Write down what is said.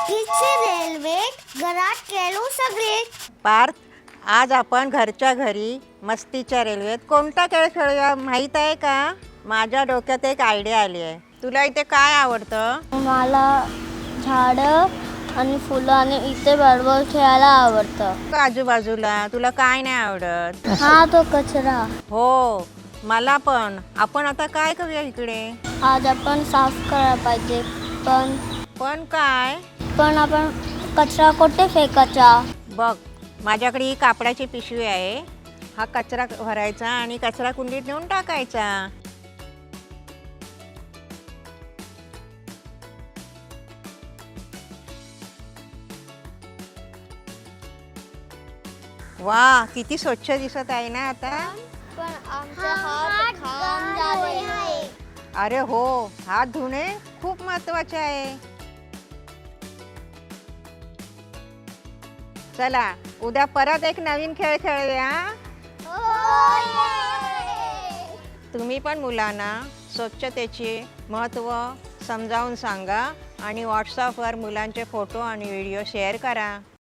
मस्तीचे railway घरात खेळू सगळे. पार्थ, आज आपण घरच्या घरी मस्तीच्या रेल्वेत कोणता खेळ खेळूया माहीत आहे का? माझ्या डोक्यात एक आयडिया आली आहे. तुला इथे काय आवडतं? मला झाडं आणि फुलं आणि इथे बॅटबॉल खेळायला आवडतं. आजूबाजूला तुला काय नाही आवडत? हा तो कचरा. हो, मला पण. आपण आता काय करूया इकडे? आज आपण साफ करायला पाहिजे. पण काय? पण आपण कचरा कुठे फेकायचा? बघ, माझ्याकडे ही कापडाची पिशवी आहे. हा कचरा भरायचा आणि कचरा कुंडीत नेऊन टाकायचा. वा, किती स्वच्छ दिसत आहे ना आता. पण आमचा हात घाण झाले. अरे हो, हात धुणे खूप महत्वाचे आहे. चला, उद्या परत एक नवीन खेळ खेळूया. तुम्ही पण मुलांना स्वच्छतेचे महत्त्व समजावून सांगा आणि व्हॉट्सअपवर मुलांचे फोटो आणि व्हिडिओ शेअर करा.